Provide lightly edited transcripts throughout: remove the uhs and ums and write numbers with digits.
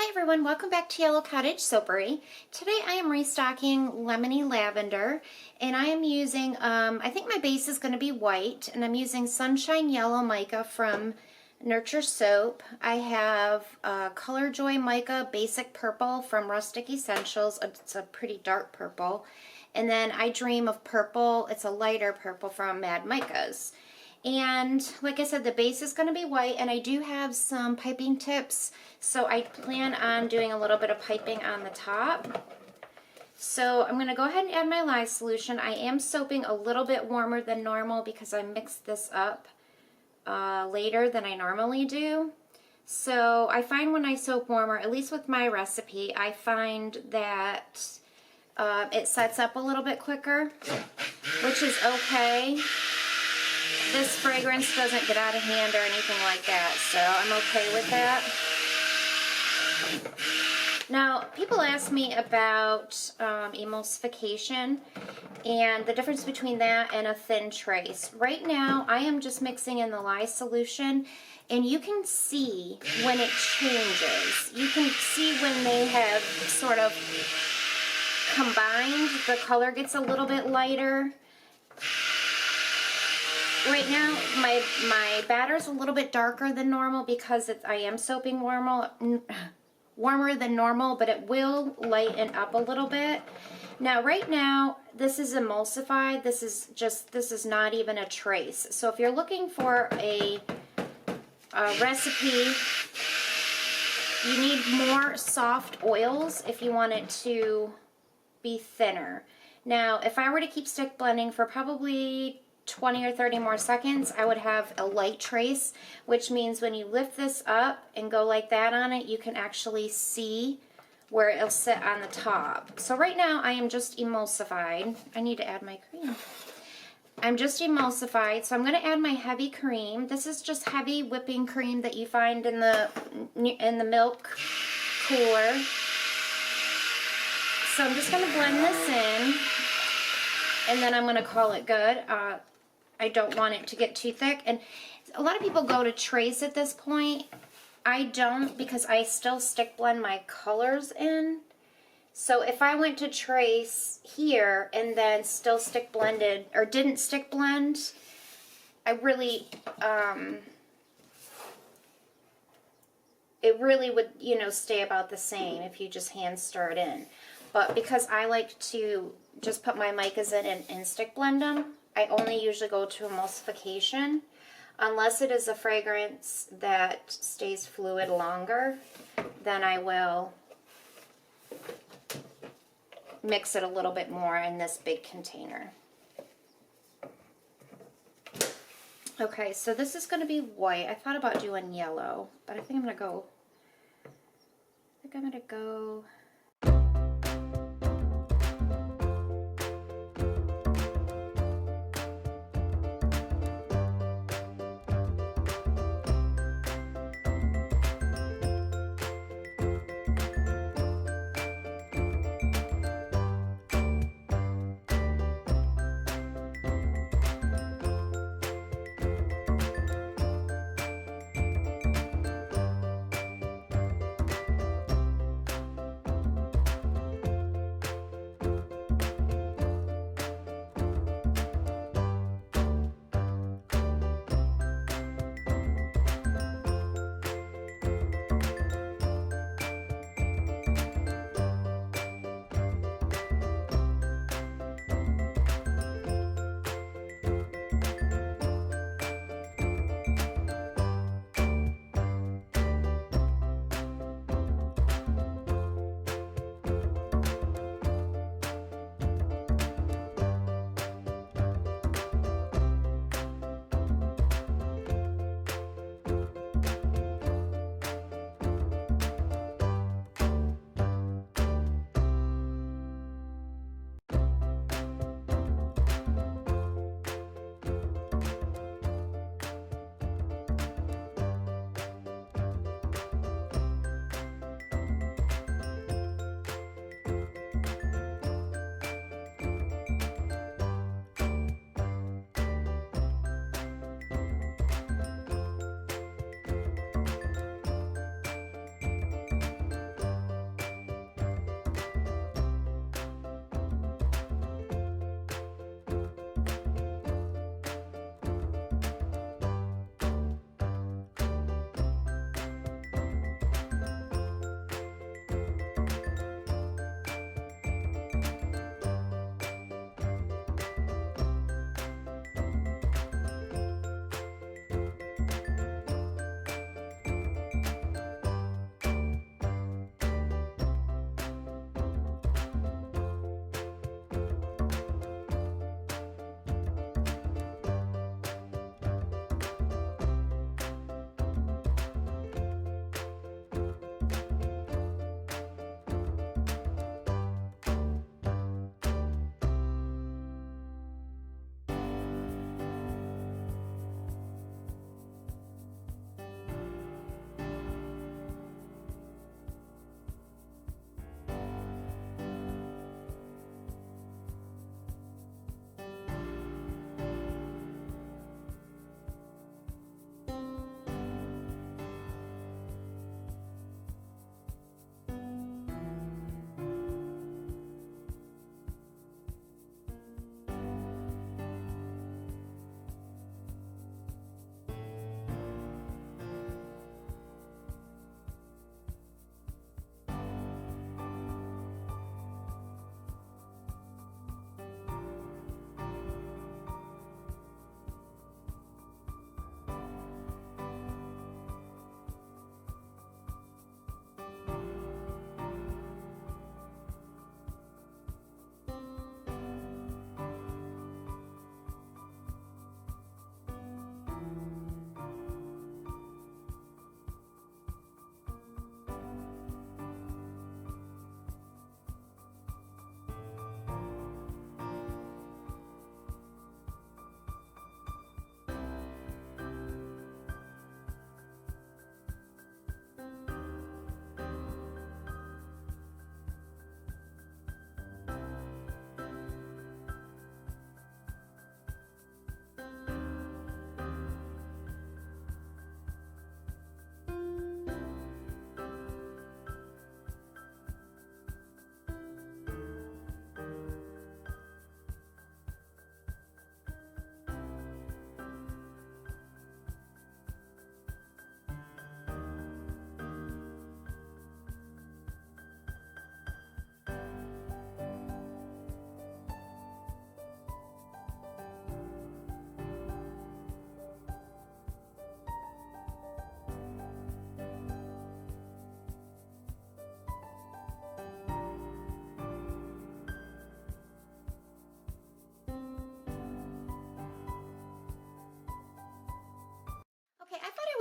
Hi everyone, welcome back to Yellow Cottage Soapery. Today I am restocking Lemony Lavender, and I am using, I think my base is going to be white, and I'm using Sunshine Yellow Mica from Nurture Soap. I have Color Joy Mica Basic Purple from Rustic Essentials. It's a pretty dark purple. And then I Dream of Purple. It's a lighter purple from Mad Micas. And like I said, the base is going to be white, and I do have some piping tips, so I plan on doing a little bit of piping on the top. So I'm going to go ahead and add my lye solution. I am soaping a little bit warmer than normal because I mixed this up later than I normally do. So I find when I soap warmer, at least with my recipe, I find that it sets up a little bit quicker, which is okay. This fragrance doesn't get out of hand or anything like that, so I'm okay with that. Now, people ask me about emulsification and the difference between that and a thin trace. Right now, I am just mixing in the lye solution, and you can see when it changes. You can see when they have sort of combined, the color gets a little bit lighter. Right now, my batter is a little bit darker than normal because I am soaping warmer than normal, but it will lighten up a little bit. Now, right now, this is emulsified. This is not even a trace. So if you're looking for a recipe, you need more soft oils if you want it to be thinner. Now, if I were to keep stick blending for probably 20 or 30 more seconds, I would have a light trace, which means when you lift this up and go like that on it, you can actually see where it'll sit on the top. So right now I am just emulsified. I need to add my cream. I'm just emulsified, so I'm going to add my heavy cream. This is just heavy whipping cream that you find in the milk cooler. So I'm just going to blend this in, and then I'm going to call it good. I don't want it to get too thick, and a lot of people go to trace at this point. I don't, because I still stick blend my colors in. So if I went to trace here and then still stick blended, or didn't stick blend, I really, it really would, stay about the same if you just hand stir it in. But because I like to just put my micas in and stick blend them, I only usually go to emulsification, unless it is a fragrance that stays fluid longer. Then I will mix it a little bit more in this big container. Okay, so this is going to be white. I thought about doing yellow, but I think I'm going to go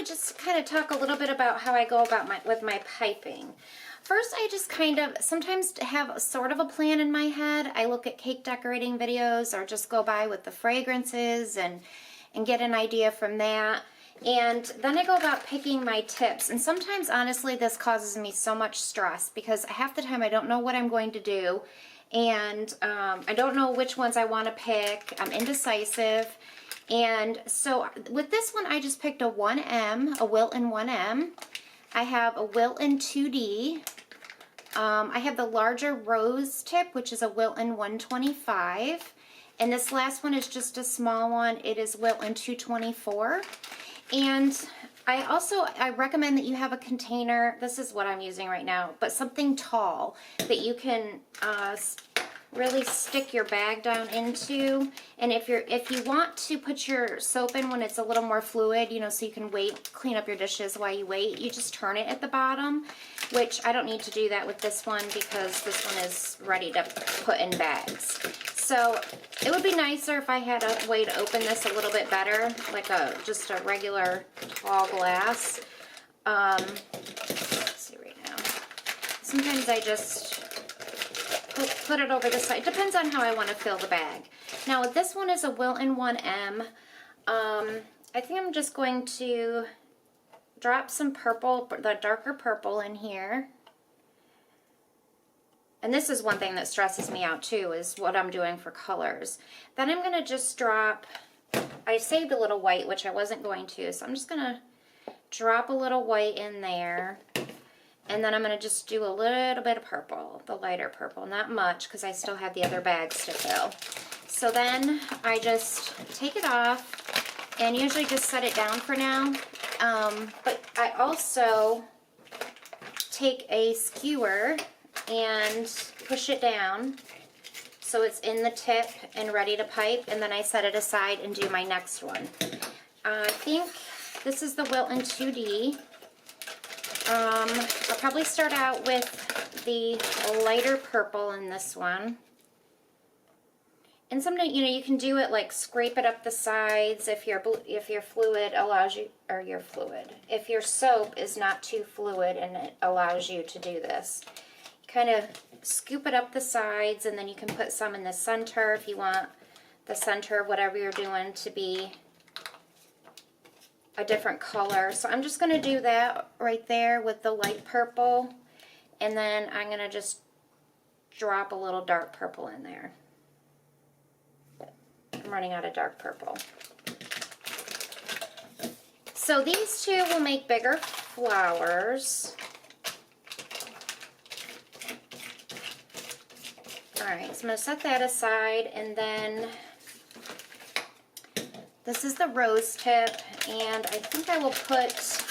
would just kind of talk a little bit about how I go about with my piping. First, I just kind of sometimes have sort of a plan in my head. I look at cake decorating videos or just go by with the fragrances and get an idea from that. And then I go about picking my tips. And sometimes, honestly, this causes me so much stress because half the time I don't know what I'm going to do. And I don't know which ones I want to pick. I'm indecisive. And so with this one, I just picked a 1M, a Wilton 1M. I have a Wilton 2D. I have the larger rose tip, which is a Wilton 125. And this last one is just a small one. It is Wilton 224. And I recommend that you have a container. This is what I'm using right now, but something tall that you can really stick your bag down into. And if you want to put your soap in when it's a little more fluid, you know, so you can clean up your dishes while you wait, you just turn it at the bottom, which I don't need to do that with this one because this one is ready to put in bags. So it would be nicer if I had a way to open this a little bit better, like just a regular tall glass. Let's see right now. Sometimes I just put it over the side. It depends on how I want to fill the bag. Now this one is a Wilton 1M. I think I'm just going to drop some purple, the darker purple in here. And this is one thing that stresses me out too, is what I'm doing for colors. Then I'm going to just drop, I saved a little white, which I wasn't going to, so I'm just going to drop a little white in there. And then I'm going to just do a little bit of purple, the lighter purple, not much because I still have the other bags to fill. So then I just take it off and usually just set it down for now. But I also take a skewer and push it down so it's in the tip and ready to pipe, and then I set it aside and do my next one. I think this is the Wilton 2D. I'll probably start out with the lighter purple in this one. And sometimes, you know, you can do it like scrape it up the sides if your fluid allows you, or your fluid, if your soap is not too fluid and it allows you to do this. Kind of scoop it up the sides, and then you can put some in the center if you want the center of whatever you're doing to be a different color. So I'm just going to do that right there with the light purple, and then I'm going to just drop a little dark purple in there. I'm running out of dark purple. So these two will make bigger flowers. Alright, so I'm going to set that aside, and then this is the rose tip, and I think I will put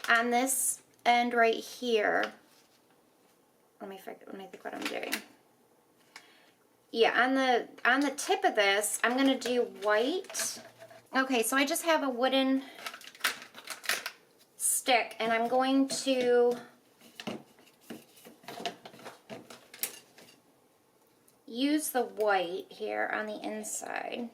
on this end right here, let me think what I'm doing. Yeah, on the tip of this, I'm going to do white. Okay, so I just have a wooden stick, and I'm going to use the white here on the inside.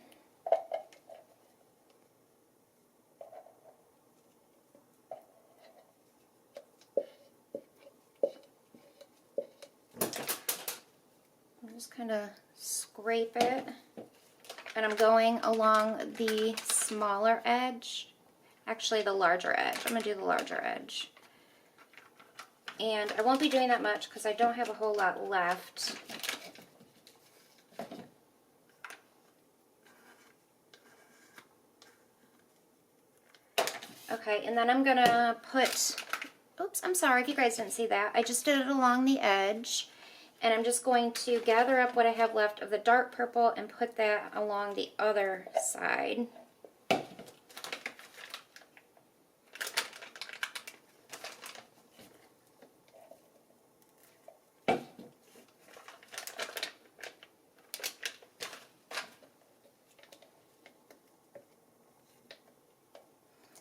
I'm just kind of scrape it, and I'm going along the smaller edge, actually the larger edge. I'm going to do the larger edge. And I won't be doing that much because I don't have a whole lot left. Okay, and then I'm going to put, oops, I'm sorry if you guys didn't see that. I just did it along the edge, and I'm just going to gather up what I have left of the dark purple and put that along the other side.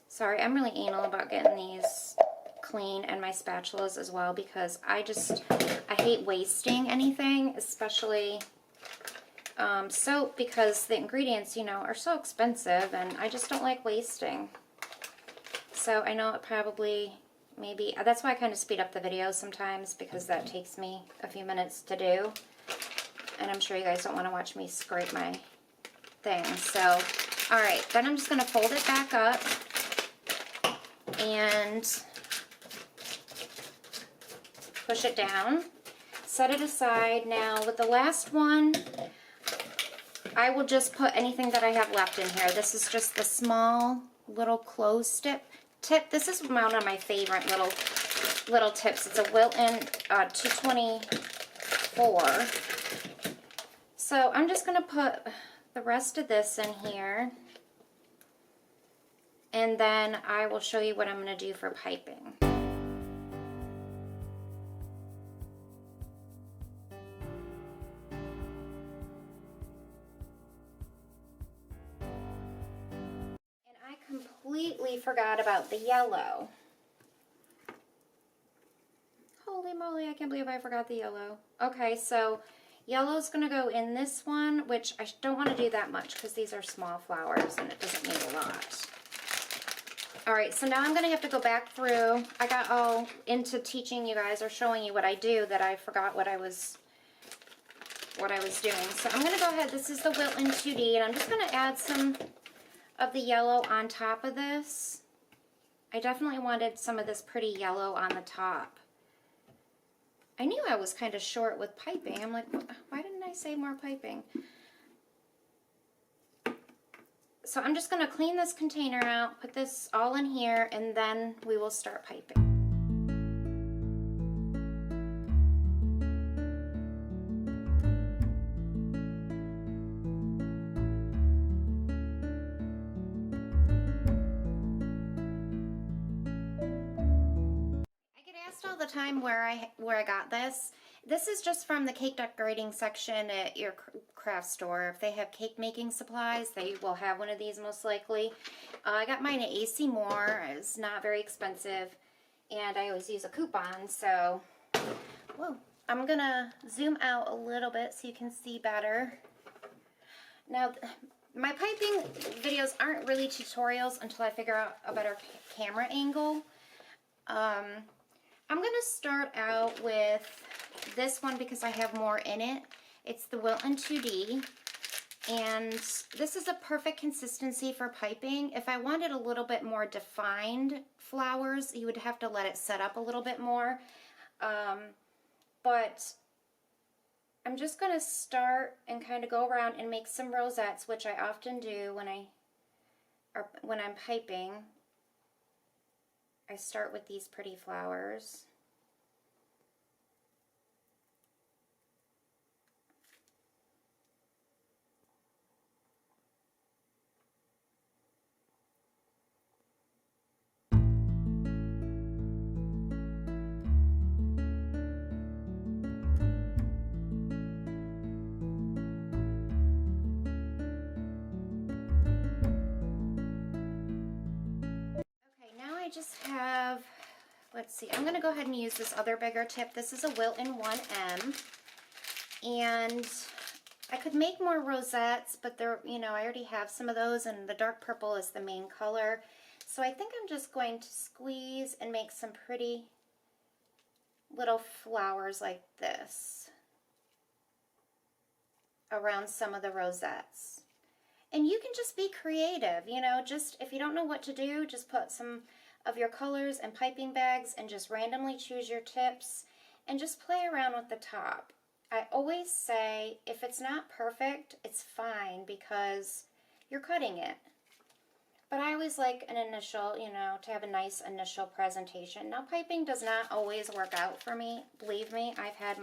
Sorry, I'm really anal about getting these clean, and my spatulas as well, because I hate wasting anything, especially soap, because the ingredients, you know, are so expensive, and I just don't like wasting. So I know it probably, maybe, that's why I kind of speed up the video sometimes, because that takes me a few minutes to do. And I'm sure you guys don't want to watch me scrape my thing. So, alright, then I'm just going to fold it back up and push it down. Set it aside. Now, with the last one, I will just put anything that I have left in here. This is just the small little close tip. This is one of my favorite little tips. It's a Wilton 224. So I'm just going to put the rest of this in here, and then I will show you what I'm going to do for piping. And I completely forgot about the yellow. Holy moly, I can't believe I forgot the yellow. Okay, so yellow's going to go in this one, which I don't want to do that much because these are small flowers and it doesn't need a lot. Alright, so now I'm going to have to go back through. I got all into teaching you guys or showing you what I do that I forgot what I was doing. So I'm going to go ahead. This is the Wilton 2D, and I'm just going to add some of the yellow on top of this. I definitely wanted some of this pretty yellow on the top. I knew I was kind of short with piping. I'm like, why didn't I say more piping? So I'm just going to clean this container out, put this all in here, and then we will start piping. All the time where I got this. This is just from the cake decorating section at your craft store. If they have cake making supplies, they will have one of these most likely. I got mine at AC Moore. It's not very expensive, and I always use a coupon. So, whoa, I'm gonna zoom out a little bit so you can see better. Now, my piping videos aren't really tutorials until I figure out a better camera angle. I'm going to start out with this one because I have more in it. It's the Wilton 2D, and this is a perfect consistency for piping. If I wanted a little bit more defined flowers, you would have to let it set up a little bit more. But I'm just going to start and kind of go around and make some rosettes, which I often do when I'm piping. I start with these pretty flowers. I just have, let's see, I'm going to go ahead and use this other bigger tip. This is a Wilton 1M, and I could make more rosettes, but they're, you know, I already have some of those, and the dark purple is the main color. So I think I'm just going to squeeze and make some pretty little flowers like this around some of the rosettes. And you can just be creative, you know, just if you don't know what to do, just put some of your colors and piping bags and just randomly choose your tips and just play around with the top. I always say if it's not perfect, it's fine because you're cutting it. But I always like an initial, you know, to have a nice initial presentation. Now, piping does not always work out for me. Believe me, I've had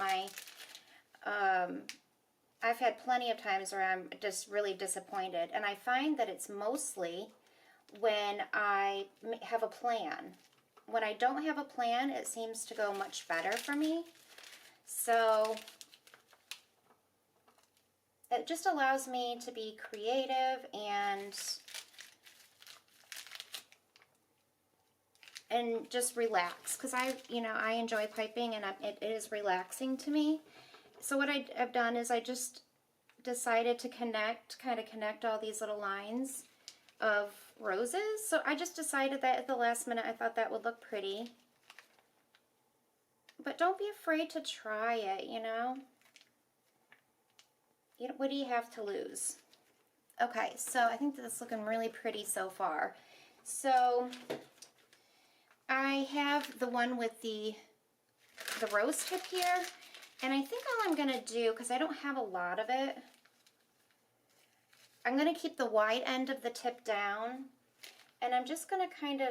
plenty of times where I'm just really disappointed. And I find that it's mostly when I have a plan. When I don't have a plan, it seems to go much better for me. So it just allows me to be creative and just relax, because I enjoy piping, and it is relaxing to me. So what I've done is I just decided to kind of connect all these little lines of roses. So I just decided that at the last minute I thought that would look pretty. But don't be afraid to try it, you know? What do you have to lose? Okay, so I think that's looking really pretty so far. So I have the one with the rose tip here. And I think all I'm going to do, because I don't have a lot of it, I'm going to keep the wide end of the tip down. And I'm just going to kind of,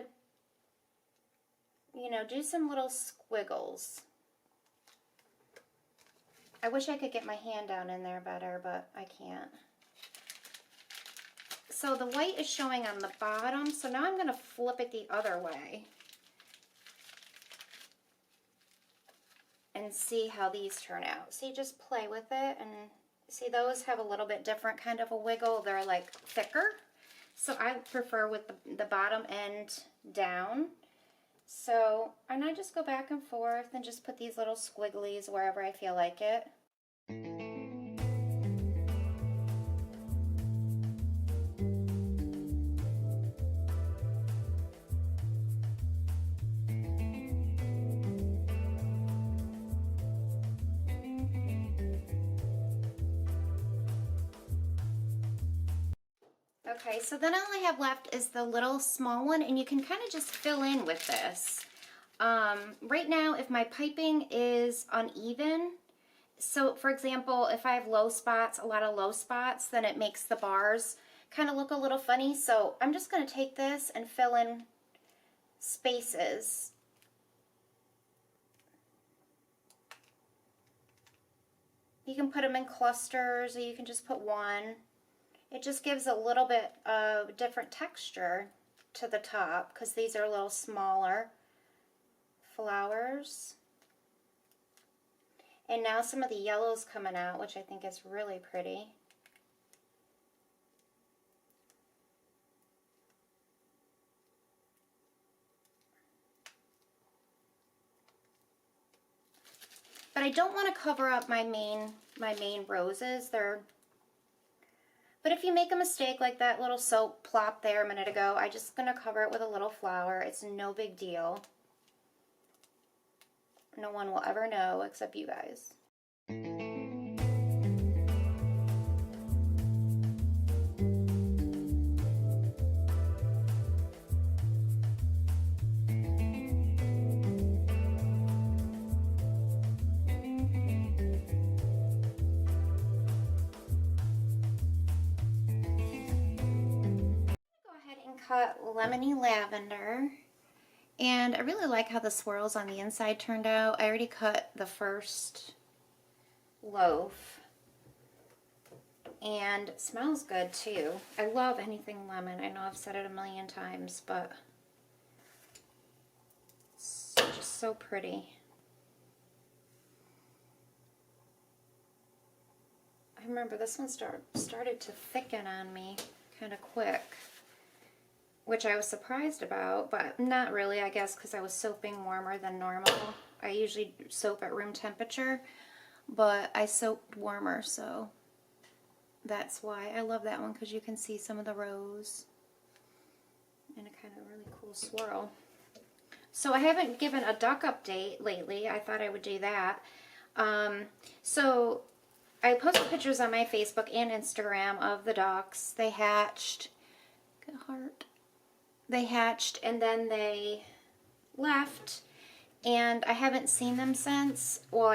you know, do some little squiggles. I wish I could get my hand down in there better, but I can't. So the white is showing on the bottom, so now I'm going to flip it the other way and see how these turn out. So you just play with it, and see those have a little bit different kind of a wiggle. They're like thicker, so I prefer with the bottom end down. So, and I just go back and forth and just put these little squigglies wherever I feel like it. Okay, so then all I have left is the little small one, and you can kind of just fill in with this. Right now, if my piping is uneven, so for example, if I have low spots, a lot of low spots, then it makes the bars kind of look a little funny. So I'm just going to take this and fill in spaces. You can put them in clusters, or you can just put one. It just gives a little bit of different texture to the top, because these are a little smaller flowers. And now some of the yellow's coming out, which I think is really pretty. But I don't want to cover up my main roses. But if you make a mistake like that little soap plop there a minute ago, I'm just going to cover it with a little flower. It's no big deal. No one will ever know except you guys. Cut Lemony Lavender, and I really like how the swirls on the inside turned out. I already cut the first loaf, and it smells good too. I love anything lemon. I know I've said it a million times, but it's just so pretty. I remember this one started to thicken on me kind of quick, which I was surprised about, but not really, I guess, because I was soaping warmer than normal. I usually soap at room temperature, but I soaped warmer, so that's why. I love that one, because you can see some of the rose and a kind of really cool swirl. So I haven't given a duck update lately. I thought I would do that. So I posted pictures on my Facebook and Instagram of the ducks. They hatched. Good heart. They hatched and then they left, and I haven't seen them since. Well,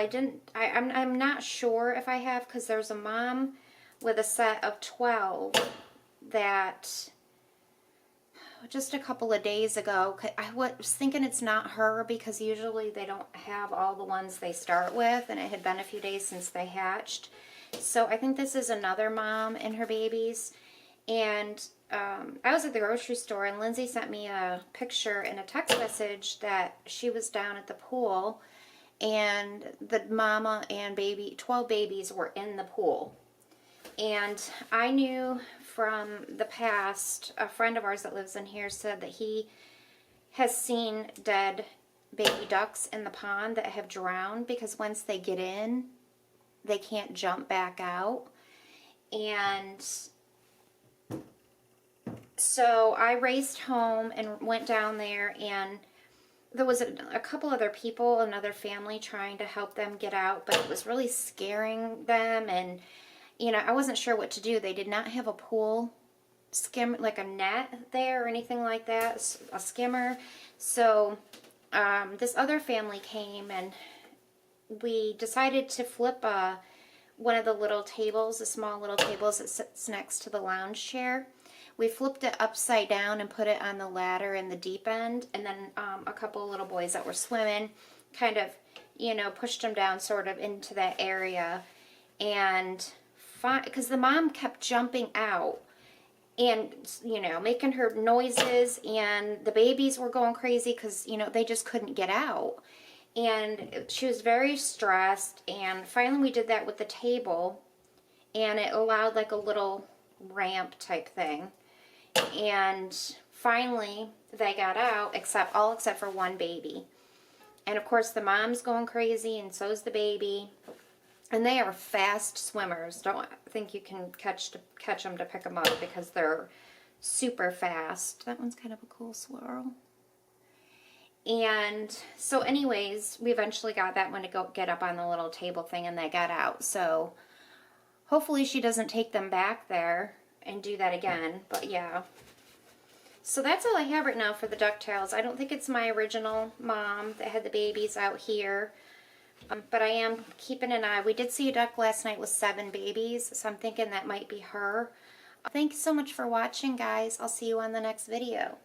I'm not sure if I have, because there's a mom with a set of 12 that just a couple of days ago, I was thinking it's not her, because usually they don't have all the ones they start with, and it had been a few days since they hatched. So I think this is another mom and her babies. And I was at the grocery store, and Lindsay sent me a picture and a text message that she was down at the pool, and the mama and 12 babies were in the pool. And I knew from the past, a friend of ours that lives in here said that he has seen dead baby ducks in the pond that have drowned, because once they get in, they can't jump back out. And So I raced home and went down there, and there was a couple other people, another family trying to help them get out, but it was really scaring them, and you know, I wasn't sure what to do. They did not have a pool skim, like a net there or anything like that, a skimmer. So this other family came, and we decided to flip one of the little tables, the small little tables that sits next to the lounge chair. We flipped it upside down and put it on the ladder in the deep end, and then a couple of little boys that were swimming kind of, you know, pushed them down sort of into that area. And because the mom kept jumping out and, you know, making her noises, and the babies were going crazy because, you know, they just couldn't get out. And she was very stressed, and finally we did that with the table, and it allowed like a little ramp type thing. And finally they got out, all except for one baby. And of course the mom's going crazy, and so's the baby. And they are fast swimmers. Don't think you can catch them to pick them up because they're super fast. That one's kind of a cool swirl. And so anyways, we eventually got that one to get up on the little table thing, and they got out. So hopefully she doesn't take them back there and do that again. But yeah. So that's all I have right now for the DuckTales. I don't think it's my original mom that had the babies out here. But I am keeping an eye. We did see a duck last night with 7 babies, so I'm thanking that might be her. Thanks so much for watching, guys. I'll see you on the next video.